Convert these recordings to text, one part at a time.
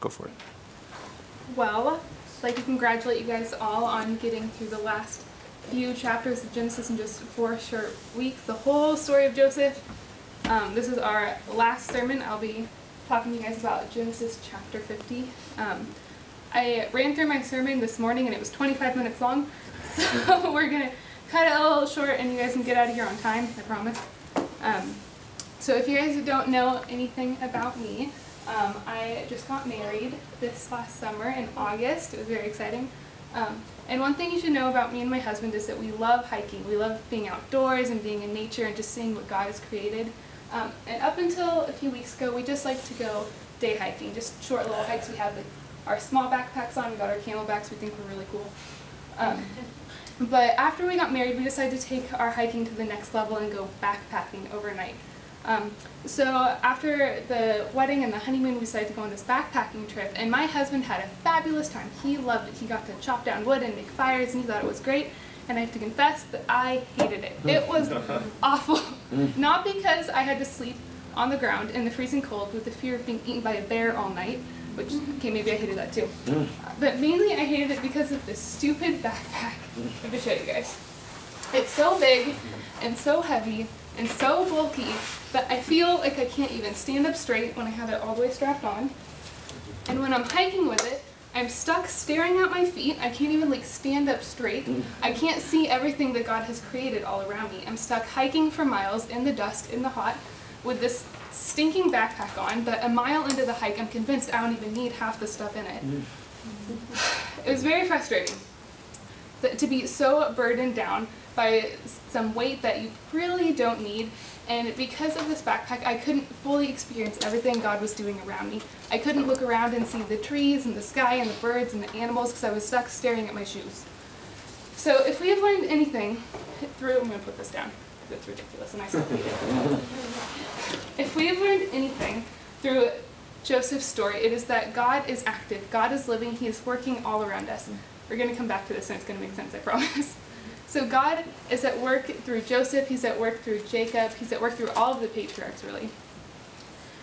Go for it. Well, I'd like to congratulate you guys all on getting through the last few chapters of Genesis in just 4 short weeks, the whole story of Joseph. This is our last sermon. I'll be talking to you guys about Genesis chapter 50. I ran through my sermon this morning and it was 25 minutes long, so we're going to cut it a little short and you guys can get out of here on time, I promise. So if you guys don't know anything about me, I just got married this last summer in August. It was very exciting. And one thing you should know about me and my husband is that we love hiking. We love being outdoors and being in nature and just seeing what God has created. And up until a few weeks ago, we just like to go day hiking, just short little hikes. We have our small backpacks on, we got our camelbacks, we think we're really cool. But after we got married, we decided to take our hiking to the next level and go backpacking overnight. So after the wedding and the honeymoon, we decided to go on this backpacking trip, and my husband had a fabulous time. He loved it. He got to chop down wood and make fires, and he thought it was great. And I have to confess that I hated it. It was awful. Not because I had to sleep on the ground in the freezing cold with the fear of being eaten by a bear all night, which, okay, maybe I hated that too. But mainly I hated it because of this stupid backpack. I'm going to show you guys. It's so big and so heavy and so bulky that I feel like I can't even stand up straight when I have it all the way strapped on. And when I'm hiking with it, I'm stuck staring at my feet. I can't even stand up straight. I can't see everything that God has created all around me. I'm stuck hiking for miles in the dust, in the hot, with this stinking backpack on, but a mile into the hike I'm convinced I don't even need half the stuff in it. It was very frustrating to be so burdened down by some weight that you really don't need, and because of this backpack I couldn't fully experience everything God was doing around me. I couldn't look around and see the trees and the sky and the birds and the animals because I was stuck staring at my shoes. So if we have learned anything through, I'm going to put this down because it's ridiculous and I still hate it. If we have learned anything through Joseph's story, it is that God is active, God is living, He is working all around us. We're going to come back to this and it's going to make sense, I promise. So God is at work through Joseph, He's at work through Jacob, He's at work through all of the patriarchs, really.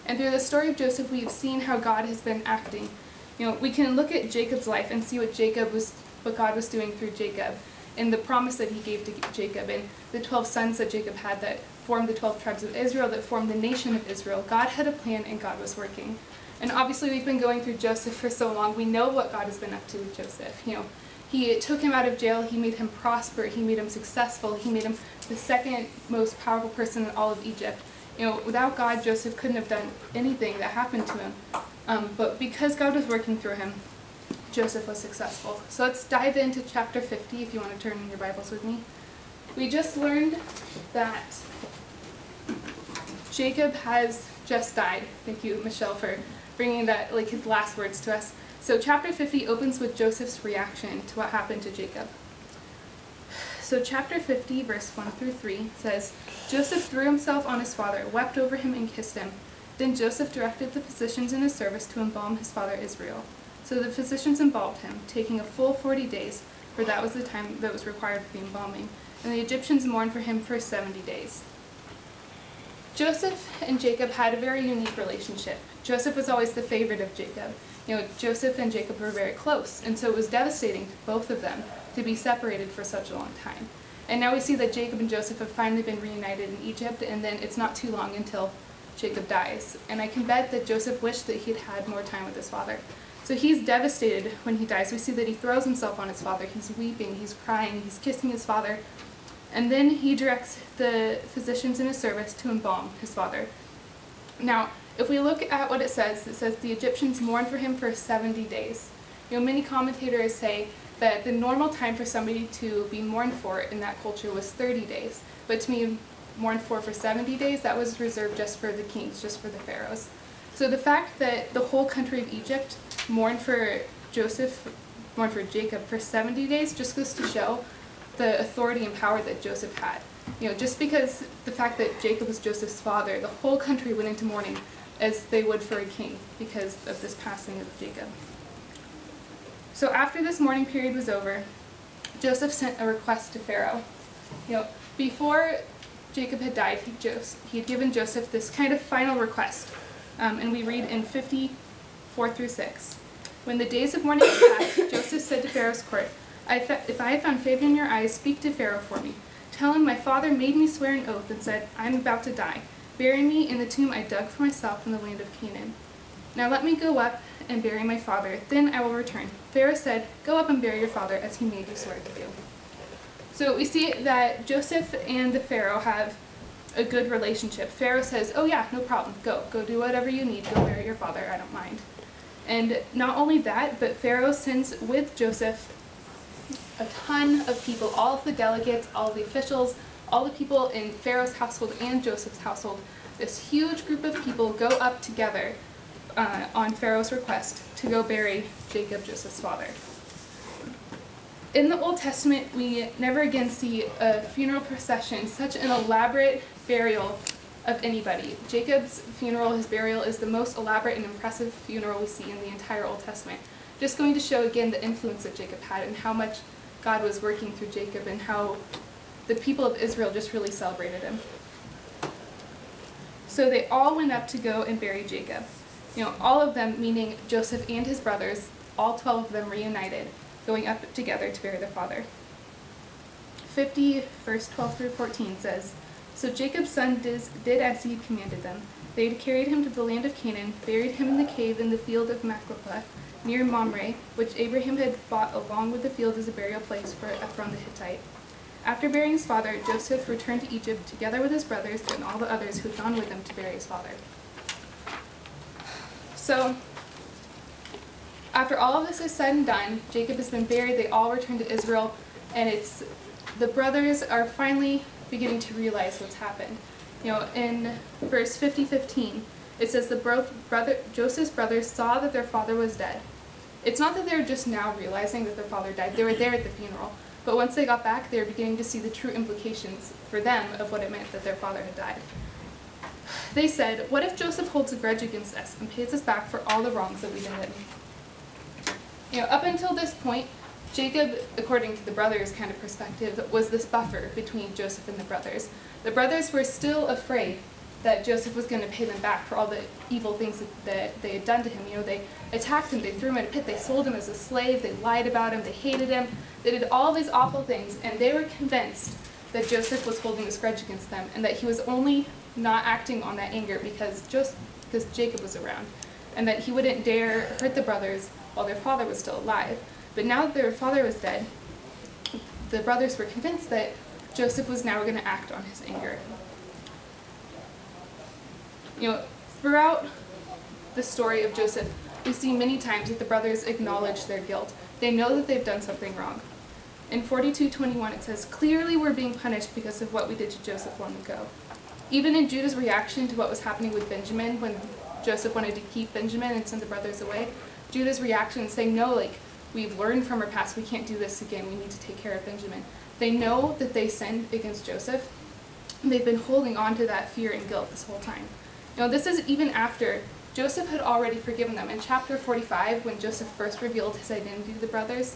And through the story of Joseph, we've seen how God has been acting. You know, we can look at Jacob's life and see what God was doing through Jacob, and the promise that He gave to Jacob, and the 12 sons that Jacob had that formed the 12 tribes of Israel, that formed the nation of Israel. God had a plan and God was working. And obviously we've been going through Joseph for so long, we know what God has been up to with Joseph. You know, He took him out of jail, He made him prosper, He made him successful, He made him the second most powerful person in all of Egypt. You know, without God, Joseph couldn't have done anything that happened to him. But because God was working through him, Joseph was successful. So let's dive into chapter 50 if you want to turn in your Bibles with me. We just learned that Jacob has just died. Thank you, Michelle, for bringing that, his last words to us. So chapter 50 opens with Joseph's reaction to what happened to Jacob. So chapter 50, verse 1 through 3 says, Joseph threw himself on his father, wept over him, and kissed him. Then Joseph directed the physicians in his service to embalm his father Israel. So the physicians embalmed him, taking a full 40 days, for that was the time that was required for the embalming. And the Egyptians mourned for him for 70 days. Joseph and Jacob had a very unique relationship. Joseph was always the favorite of Jacob. You know, Joseph and Jacob were very close, and so it was devastating to both of them to be separated for such a long time. And now we see that Jacob and Joseph have finally been reunited in Egypt, and then it's not too long until Jacob dies. And I can bet that Joseph wished that he'd had more time with his father. So he's devastated when he dies. We see that he throws himself on his father. He's weeping, he's crying, he's kissing his father. And then he directs the physicians in his service to embalm his father. Now, if we look at what it says the Egyptians mourned for him for 70 days. You know, many commentators say that the normal time for somebody to be mourned for in that culture was 30 days. But to be mourned for 70 days, that was reserved just for the kings, just for the pharaohs. So the fact that the whole country of Egypt mourned for Jacob for 70 days just goes to show the authority and power that Joseph had. You know, just because the fact that Jacob was Joseph's father, the whole country went into mourning as they would for a king because of this passing of Jacob. So after this mourning period was over, Joseph sent a request to Pharaoh. You know, before Jacob had died, he had given Joseph this kind of final request. And we read in 4 through 6. When the days of mourning had passed, Joseph said to Pharaoh's court, if I have found favor in your eyes, speak to Pharaoh for me. Tell him my father made me swear an oath and said, I am about to die. Bury me in the tomb I dug for myself in the land of Canaan. Now let me go up and bury my father, then I will return. Pharaoh said, go up and bury your father as he made you swear to do. So we see that Joseph and the Pharaoh have a good relationship. Pharaoh says, oh yeah, no problem, go do whatever you need, go bury your father, I don't mind. And not only that, but Pharaoh sends with Joseph a ton of people, all of the delegates, all of the officials, all the people in Pharaoh's household and Joseph's household. This huge group of people go up together on Pharaoh's request to go bury Jacob, Joseph's father. In the Old Testament, we never again see a funeral procession, such an elaborate burial of anybody. Jacob's funeral, his burial, is the most elaborate and impressive funeral we see in the entire Old Testament. Just going to show again the influence that Jacob had and how much God was working through Jacob and how the people of Israel just really celebrated him. So they all went up to go and bury Jacob. All of them, meaning Joseph and his brothers, all 12 of them reunited, going up together to bury their father. 50, verse 12 through 14 says, So Jacob's son did as he had commanded them. They had carried him to the land of Canaan, buried him in the cave in the field of Machpelah, near Mamre, which Abraham had bought along with the field as a burial place for Ephron the Hittite. After burying his father, Joseph returned to Egypt together with his brothers and all the others who had gone with him to bury his father. So, after all of this is said and done, Jacob has been buried, they all return to Israel, and the brothers are finally beginning to realize what's happened. In verse 50-15, it says Joseph's brothers saw that their father was dead. It's not that they're just now realizing that their father died. They were there at the funeral. But once they got back, they were beginning to see the true implications for them of what it meant that their father had died. They said, what if Joseph holds a grudge against us and pays us back for all the wrongs that we did him? Up until this point, Jacob, according to the brothers' kind of perspective, was this buffer between Joseph and the brothers. The brothers were still afraid that Joseph was going to pay them back for all the evil things that they had done to him. They attacked him, they threw him in a pit, they sold him as a slave, they lied about him, they hated him, they did all these awful things, and they were convinced that Joseph was holding this grudge against them, and that he was only not acting on that anger because Jacob was around, and that he wouldn't dare hurt the brothers while their father was still alive. But now that their father was dead, the brothers were convinced that Joseph was now going to act on his anger. Throughout the story of Joseph, we see many times that the brothers acknowledge their guilt. They know that they've done something wrong. In 42:21 it says, clearly we're being punished because of what we did to Joseph long ago. Even in Judah's reaction to what was happening with Benjamin, when Joseph wanted to keep Benjamin and send the brothers away, Judah's reaction is saying, no, we've learned from our past, we can't do this again, we need to take care of Benjamin. They know that they sinned against Joseph, and they've been holding on to that fear and guilt this whole time. This is even after Joseph had already forgiven them. In chapter 45, when Joseph first revealed his identity to the brothers,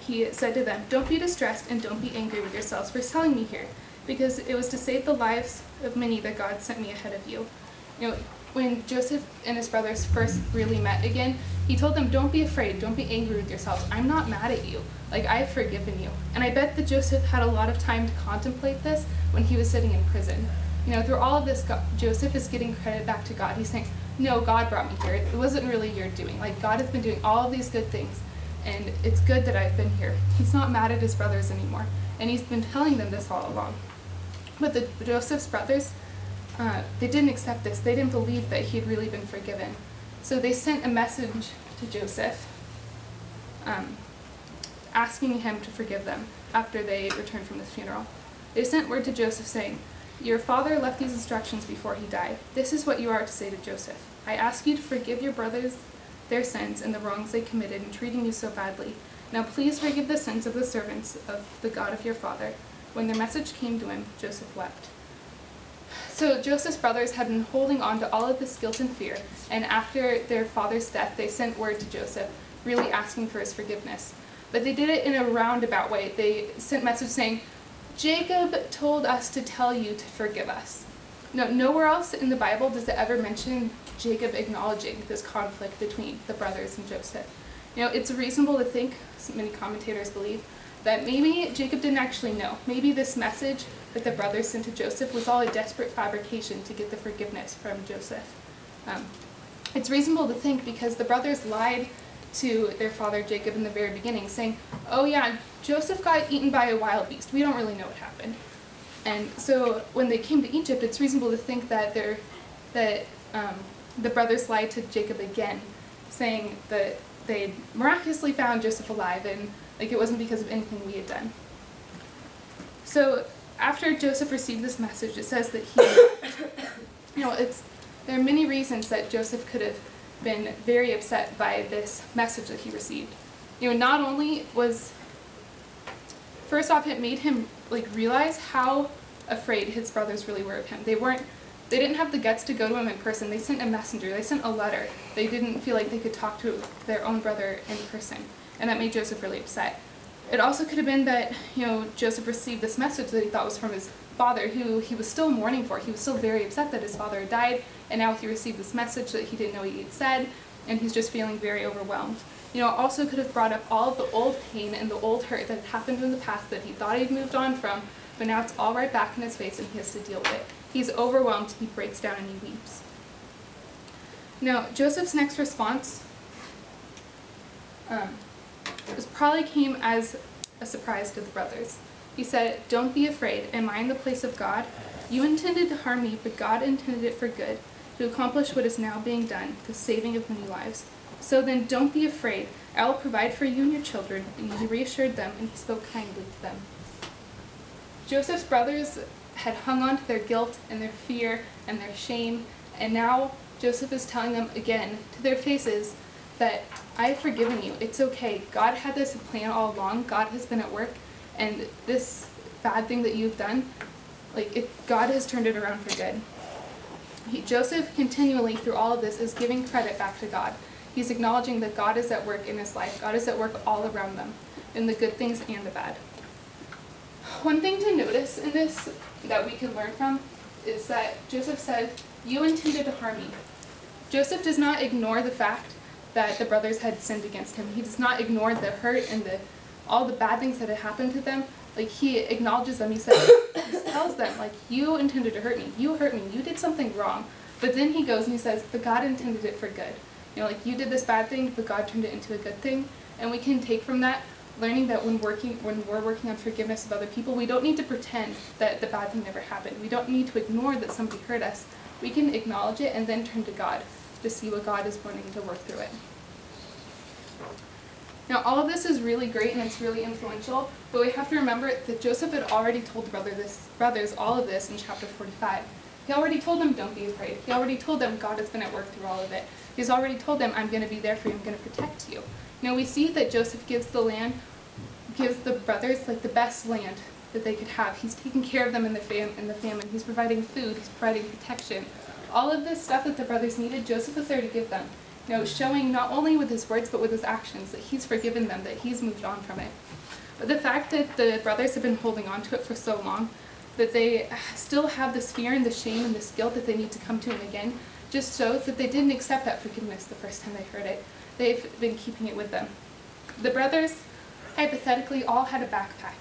he said to them, don't be distressed and don't be angry with yourselves for selling me here, because it was to save the lives of many that God sent me ahead of you. When Joseph and his brothers first really met again, he told them, don't be afraid, don't be angry with yourselves. I'm not mad at you. I've forgiven you. And I bet that Joseph had a lot of time to contemplate this when he was sitting in prison. Through all of this, Joseph is getting credit back to God. He's saying, no, God brought me here. It wasn't really your doing. God has been doing all of these good things, and it's good that I've been here. He's not mad at his brothers anymore, and he's been telling them this all along. But Joseph's brothers, they didn't accept this. They didn't believe that he had really been forgiven. So they sent a message to Joseph asking him to forgive them after they returned from this funeral. They sent word to Joseph saying, your father left these instructions before he died. This is what you are to say to Joseph. I ask you to forgive your brothers their sins and the wrongs they committed in treating you so badly. Now please forgive the sins of the servants of the God of your father. When their message came to him, Joseph wept. So Joseph's brothers had been holding on to all of this guilt and fear, and after their father's death, they sent word to Joseph, really asking for his forgiveness. But they did it in a roundabout way. They sent message saying, Jacob told us to tell you to forgive us. No, nowhere else in the Bible does it ever mention Jacob acknowledging this conflict between the brothers and Joseph. It's reasonable to think, many commentators believe, that maybe Jacob didn't actually know. Maybe this message that the brothers sent to Joseph was all a desperate fabrication to get the forgiveness from Joseph. It's reasonable to think because the brothers lied to their father Jacob in the very beginning, saying, oh yeah, Joseph got eaten by a wild beast. We don't really know what happened. And so when they came to Egypt, it's reasonable to think that the brothers lied to Jacob again, saying that they miraculously found Joseph alive and it wasn't because of anything we had done. So after Joseph received this message, it says that there are many reasons that Joseph could have been very upset by this message that he received. Not only was, first off, it made him realize how afraid his brothers really were of him. They didn't have the guts to go to him in person. They sent a messenger. They sent a letter. They didn't feel like they could talk to their own brother in person, and that made Joseph really upset. It also could have been that, Joseph received this message that he thought was from his father, who he was still mourning for. He was still very upset that his father had died, and now he received this message that he didn't know he had said, and he's just feeling very overwhelmed. It also could have brought up all of the old pain and the old hurt that had happened in the past that he thought he'd moved on from, but now it's all right back in his face and he has to deal with it. He's overwhelmed, he breaks down and he weeps. Now, Joseph's next response probably came as a surprise to the brothers. He said, don't be afraid. Am I in the place of God? You intended to harm me, but God intended it for good, to accomplish what is now being done, the saving of many lives. So then don't be afraid. I will provide for you and your children. And he reassured them, and he spoke kindly to them. Joseph's brothers had hung on to their guilt and their fear and their shame, and now Joseph is telling them again to their faces that I have forgiven you. It's okay. God had this plan all along. God has been at work, and this bad thing that you've done, God has turned it around for good. Joseph continually through all of this is giving credit back to God. He's acknowledging that God is at work in his life. God is at work all around them, in the good things and the bad. One thing to notice in this that we can learn from is that Joseph said, you intended to harm me. Joseph does not ignore the fact that the brothers had sinned against him. He does not ignore the hurt and all the bad things that had happened to them. He acknowledges them. He tells them, you intended to hurt me. You hurt me. You did something wrong. But then he goes and he says, but God intended it for good. You did this bad thing, but God turned it into a good thing. And we can take from that, learning that when we're working on forgiveness of other people, we don't need to pretend that the bad thing never happened. We don't need to ignore that somebody hurt us. We can acknowledge it and then turn to God to see what God is wanting to work through it. Now, all of this is really great and it's really influential, but we have to remember that Joseph had already told the brothers all of this in chapter 45. He already told them, don't be afraid. He already told them God has been at work through all of it. He's already told them, I'm going to be there for you, I'm going to protect you. Now, we see that Joseph gives the brothers the best land that they could have. He's taking care of them in the famine. He's providing food. He's providing protection. All of this stuff that the brothers needed, Joseph was there to give them. Showing not only with his words but with his actions that he's forgiven them, that he's moved on from it. But the fact that the brothers have been holding on to it for so long, that they still have this fear and this shame and this guilt that they need to come to him again, just shows that they didn't accept that forgiveness the first time they heard it. They've been keeping it with them. The brothers, hypothetically, all had a backpack.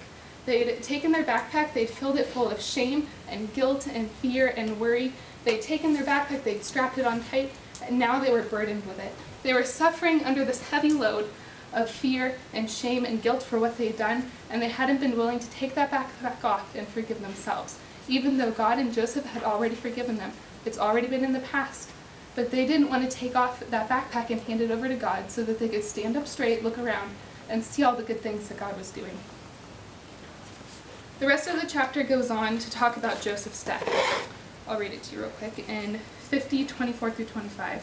They'd taken their backpack, they'd filled it full of shame and guilt and fear and worry. They'd taken their backpack, they'd strapped it on tight, and now they were burdened with it. They were suffering under this heavy load of fear and shame and guilt for what they had done, and they hadn't been willing to take that backpack off and forgive themselves. Even though God and Joseph had already forgiven them. It's already been in the past. But they didn't want to take off that backpack and hand it over to God so that they could stand up straight, look around, and see all the good things that God was doing. The rest of the chapter goes on to talk about Joseph's death. I'll read it to you real quick. In 50:24-25.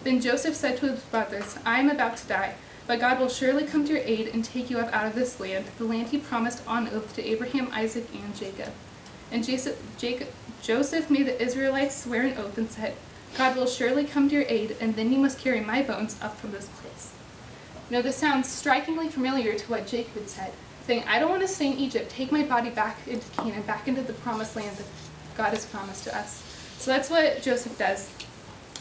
Then Joseph said to his brothers, I am about to die, but God will surely come to your aid and take you up out of this land, the land he promised on oath to Abraham, Isaac, and Jacob. And Joseph made the Israelites swear an oath and said, God will surely come to your aid, and then you must carry my bones up from this place. This sounds strikingly familiar to what Jacob had said, saying, I don't want to stay in Egypt. Take my body back into Canaan, back into the promised land that God has promised to us. So that's what Joseph does.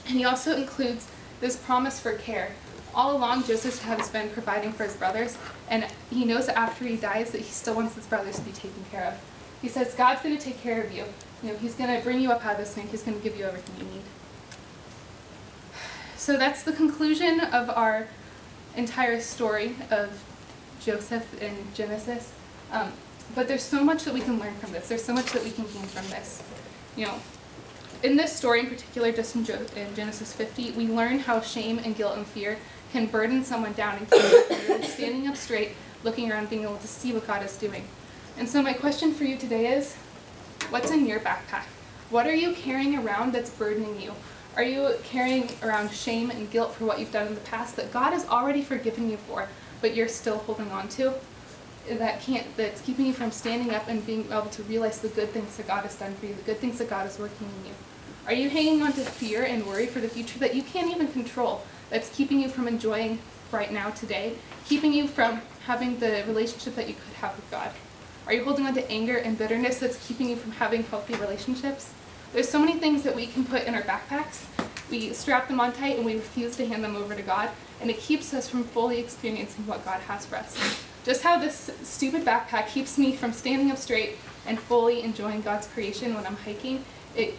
And he also includes this promise for care. All along, Joseph has been providing for his brothers, and he knows that after he dies that he still wants his brothers to be taken care of. He says, God's going to take care of you. He's going to bring you up out of this thing. He's going to give you everything you need. So that's the conclusion of our entire story of Joseph in Genesis. But there's so much that we can learn from this. There's so much that we can gain from this. In this story in particular, just in Genesis 50, we learn how shame and guilt and fear can burden someone down and keep them from standing up straight, looking around, being able to see what God is doing. And so my question for you today is, what's in your backpack? What are you carrying around that's burdening you? Are you carrying around shame and guilt for what you've done in the past that God has already forgiven you for, but you're still holding on to? That's keeping you from standing up and being able to realize the good things that God has done for you, the good things that God is working in you. Are you hanging on to fear and worry for the future that you can't even control, that's keeping you from enjoying right now today, keeping you from having the relationship that you could have with God? Are you holding on to anger and bitterness that's keeping you from having healthy relationships? There's so many things that we can put in our backpacks. We strap them on tight and we refuse to hand them over to God, and it keeps us from fully experiencing what God has for us. Just how this stupid backpack keeps me from standing up straight and fully enjoying God's creation when I'm hiking,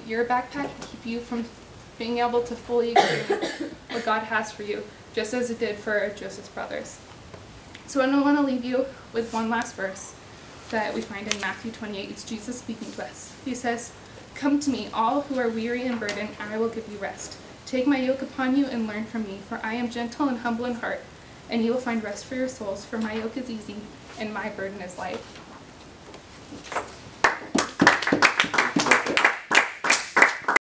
your backpack can keep you from being able to fully experience what God has for you, just as it did for Joseph's brothers. So I want to leave you with one last verse that we find in Matthew 28. It's Jesus speaking to us. He says, "Come to me, all who are weary and burdened, and I will give you rest. Take my yoke upon you and learn from me, for I am gentle and humble in heart, and you will find rest for your souls, for my yoke is easy and my burden is light." Thanks.